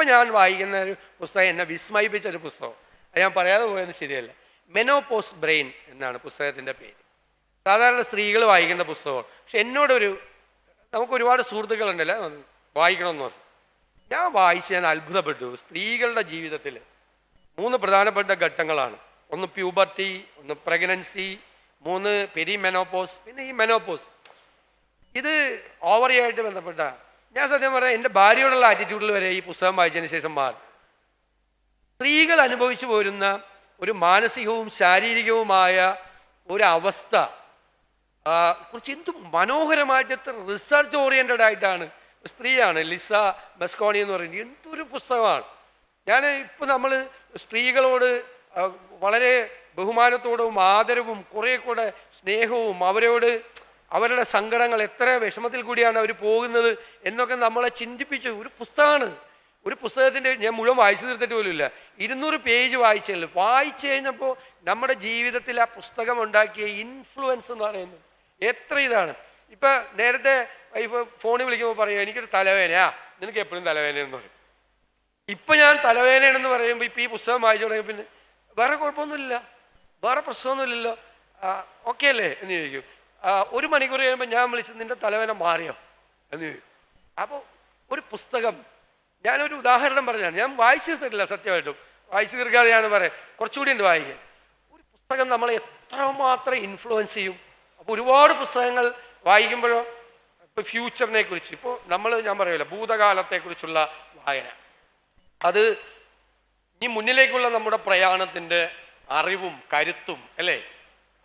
ഇപ്പം ഞാൻ വായിക്കുന്ന ഒരു പുസ്തകം എന്നെ വിസ്മയിപ്പിച്ചൊരു പുസ്തകം, അത് ഞാൻ പറയാതെ പോയത് ശരിയല്ല. മെനോപോസ് ബ്രെയിൻ എന്നാണ് പുസ്തകത്തിൻ്റെ പേര്. സാധാരണ സ്ത്രീകൾ വായിക്കുന്ന പുസ്തകമാണ്. പക്ഷെ എന്നോടൊരു, നമുക്ക് ഒരുപാട് സുഹൃത്തുക്കളുണ്ടല്ലോ വായിക്കണമെന്ന് പറഞ്ഞു. ഞാൻ ഞാൻ അത്ഭുതപ്പെട്ടു. സ്ത്രീകളുടെ ജീവിതത്തിൽ 3 പ്രധാനപ്പെട്ട ഘട്ടങ്ങളാണ്. ഒന്ന് പ്യൂബർട്ടി, ഒന്ന് പ്രഗ്നൻസി, 3 പെരിമെനോപോസ്, പിന്നെ ഈ മെനോപോസ്. ഇത് ഓവറിയായിട്ട് ബന്ധപ്പെട്ട, ഞാൻ സത്യം പറയാം എൻ്റെ ഭാര്യയോടുള്ള ആറ്റിറ്റ്യൂഡിൽ വരെ ഈ പുസ്തകം വായിച്ചതിന് ശേഷം മാറി. സ്ത്രീകൾ അനുഭവിച്ചു പോരുന്ന ഒരു മാനസികവും ശാരീരികവുമായ ഒരവസ്ഥ കുറിച്ച് എന്ത് മനോഹരമായിട്ട്, എത്ര റിസർച്ച് ഓറിയൻറ്റഡ് ആയിട്ടാണ്. സ്ത്രീയാണ് ലിസ ബസ്കോണി എന്ന് പറയുന്നത്. എന്തൊരു പുസ്തകമാണ്. ഞാൻ ഇപ്പം നമ്മൾ സ്ത്രീകളോട് വളരെ ബഹുമാനത്തോടും ആദരവും കുറേ കൂടെ സ്നേഹവും, അവരുടെ സങ്കടങ്ങൾ, എത്ര വിഷമത്തിൽ കൂടിയാണ് അവർ പോകുന്നത് എന്നൊക്കെ നമ്മളെ ചിന്തിപ്പിച്ചു ഒരു പുസ്തകമാണ്. ഒരു പുസ്തകത്തിൻ്റെ ഞാൻ മുഴുവൻ വായിച്ചു തീർത്തിട്ട് പോലുമില്ല, 200 പേജ് വായിച്ചുള്ളൂ. വായിച്ചു കഴിഞ്ഞപ്പോൾ നമ്മുടെ ജീവിതത്തിൽ ആ പുസ്തകം ഉണ്ടാക്കിയ ഇൻഫ്ലുവൻസ് എന്ന് പറയുന്നത് എത്ര ഇതാണ്. ഇപ്പം നേരത്തെ വൈഫ് ഫോണിൽ വിളിക്കുമ്പോൾ പറയും എനിക്കൊരു തലവേദനയാ, നിനക്ക് എപ്പോഴും തലവേദനയെന്ന് പറയും. ഇപ്പം ഞാൻ തലവേദനയാണെന്ന് പറയുമ്പോൾ ഇപ്പം ഈ പുസ്തകം വായിച്ചു തുടങ്ങി പിന്നെ വേറെ കുഴപ്പമൊന്നുമില്ല, വേറെ പ്രശ്നമൊന്നുമില്ലല്ലോ, ഓക്കെ അല്ലേ എന്ന് ചോദിക്കും. 1 മണിക്കൂർ കഴിയുമ്പോൾ ഞാൻ വിളിച്ച് നിൻ്റെ തലവേദന മാറിയോ എന്ന് ചോദിക്കും. അപ്പോൾ ഒരു പുസ്തകം, ഞാനൊരു ഉദാഹരണം പറഞ്ഞാണ്, ഞാൻ വായിച്ചു തീർത്തിട്ടില്ല സത്യമായിട്ടും, വായിച്ചു തീർക്കാതെ ഞാൻ പറയാം, കുറച്ചുകൂടി ഉണ്ട് വായിക്കാൻ. ഒരു പുസ്തകം നമ്മളെ എത്രമാത്രം ഇൻഫ്ലുവൻസ് ചെയ്യും. അപ്പോൾ ഒരുപാട് പുസ്തകങ്ങൾ വായിക്കുമ്പോഴോ, ഇപ്പോൾ ഫ്യൂച്ചറിനെ കുറിച്ച്, ഇപ്പോൾ ഞാൻ പറയുമല്ലോ ഭൂതകാലത്തെക്കുറിച്ചുള്ള വായന, അത് ഇനി മുന്നിലേക്കുള്ള നമ്മുടെ പ്രയാണത്തിൻ്റെ അറിവും കരുത്തും അല്ലേ,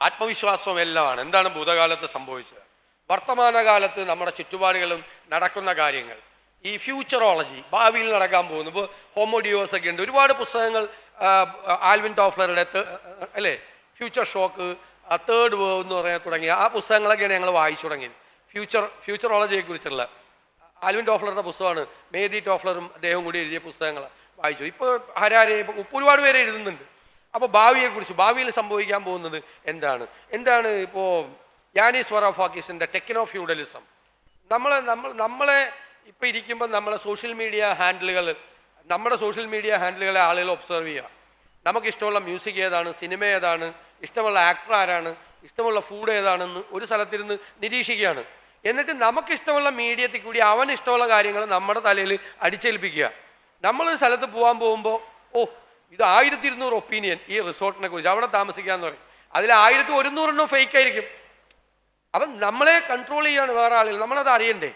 ആത്മവിശ്വാസവും എല്ലാമാണ്. എന്താണ് ഭൂതകാലത്ത് സംഭവിച്ചത്, വർത്തമാനകാലത്ത് നമ്മുടെ ചുറ്റുപാടുകളും നടക്കുന്ന കാര്യങ്ങൾ, ഈ ഫ്യൂച്ചറോളജി, ഭാവിയിൽ നടക്കാൻ പോകുന്നു. ഇപ്പോൾ ഹോമോഡിയോസ് ഒക്കെ ഉണ്ട്, ഒരുപാട് പുസ്തകങ്ങൾ. ആൽവിൻ ടോഫ്ലറുടെ അല്ലേ ഫ്യൂച്ചർ ഷോക്ക്, തേർഡ് വേവ് എന്ന് പറയാൻ തുടങ്ങിയ ആ പുസ്തകങ്ങളൊക്കെയാണ് ഞങ്ങൾ വായിച്ചു തുടങ്ങിയത്. ഫ്യൂച്ചറോളജിയെ കുറിച്ചുള്ള ആൽവിൻ ടോഫ്ലറുടെ പുസ്തകമാണ്. മേദി ടോഫ്ലറും അദ്ദേഹവും കൂടി എഴുതിയ പുസ്തകങ്ങൾ വായിച്ചു. ഇപ്പോൾ ഹരാരെ, ഇപ്പോൾ ഒരുപാട് പേര് എഴുതുന്നുണ്ട്. അപ്പോൾ ഭാവിയെക്കുറിച്ച്, ഭാവിയിൽ സംഭവിക്കാൻ പോകുന്നത് എന്താണ് ഇപ്പോൾ യാനിസ് വറോഫാക്കിസിൻ്റെ ടെക്നോ ഫ്യൂഡലിസം. നമ്മളെ ഇപ്പോൾ ഇരിക്കുമ്പോൾ നമ്മുടെ സോഷ്യൽ മീഡിയ ഹാൻഡിലുകളെ ആളുകൾ ഒബ്സർവ് ചെയ്യുക. നമുക്കിഷ്ടമുള്ള മ്യൂസിക് ഏതാണ്, സിനിമ ഏതാണ്, ഇഷ്ടമുള്ള ആക്ടർ ആരാണ്, ഇഷ്ടമുള്ള ഫുഡ് ഏതാണെന്ന് ഒരു സ്ഥലത്തിരുന്ന് നിരീക്ഷിക്കുകയാണ്. എന്നിട്ട് നമുക്കിഷ്ടമുള്ള മീഡിയത്തിൽ കൂടി അവന് ഇഷ്ടമുള്ള കാര്യങ്ങൾ നമ്മുടെ തലയിൽ അടിച്ചേൽപ്പിക്കുക. നമ്മളൊരു സ്ഥലത്ത് പോകുമ്പോൾ ഇത് 1200 ഒപ്പീനിയൻ ഈ റിസോർട്ടിനെ കുറിച്ച്, അവിടെ താമസിക്കാമെന്ന് പറയും. അതിൽ 1100 ഫേക്ക് ആയിരിക്കും. അപ്പം നമ്മളെ കൺട്രോൾ ചെയ്യാണ് വേറെ ആളുകൾ. നമ്മളത് അറിയണ്ടേ.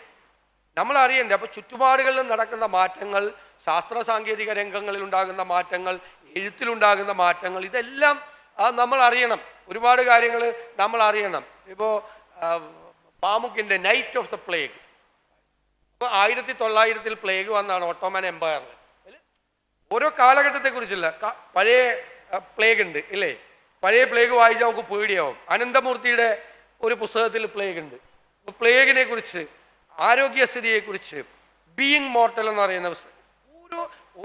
അപ്പോൾ ചുറ്റുപാടുകളിൽ നടക്കുന്ന മാറ്റങ്ങൾ, ശാസ്ത്ര സാങ്കേതിക രംഗങ്ങളിൽ ഉണ്ടാകുന്ന മാറ്റങ്ങൾ, എഴുത്തിലുണ്ടാകുന്ന മാറ്റങ്ങൾ, ഇതെല്ലാം നമ്മൾ അറിയണം. ഒരുപാട് കാര്യങ്ങൾ നമ്മൾ അറിയണം. ഇപ്പോൾ പാമുക്കിൻ്റെ നൈറ്റ് ഓഫ് ദ പ്ലേഗ്, ഇപ്പോൾ 1900 പ്ലേഗ് വന്നാണ് ഓട്ടോമൻ എംപയറിൽ. ഓരോ കാലഘട്ടത്തെക്കുറിച്ചുള്ള പഴയ പ്ലേഗ് ഉണ്ട് ഇല്ലേ, പഴയ പ്ലേഗ് വായിച്ചാൽ നമുക്ക് പേടിയാവും. അനന്തമൂർത്തിയുടെ ഒരു പുസ്തകത്തിൽ പ്ലേഗ് ഉണ്ട്. അപ്പോൾ പ്ലേഗിനെ കുറിച്ച്, ആരോഗ്യസ്ഥിതിയെക്കുറിച്ച്, ബീയിങ് മോർട്ടൽ എന്ന് പറയുന്ന പുസ്തകം,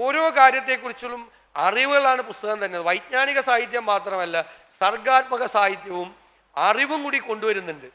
ഓരോ കാര്യത്തെക്കുറിച്ചും അറിവുകളാണ് പുസ്തകം തന്നെ. വൈജ്ഞാനിക സാഹിത്യം മാത്രമല്ല, സർഗാത്മക സാഹിത്യവും അറിവും കൂടി കൊണ്ടുവരുന്നുണ്ട്.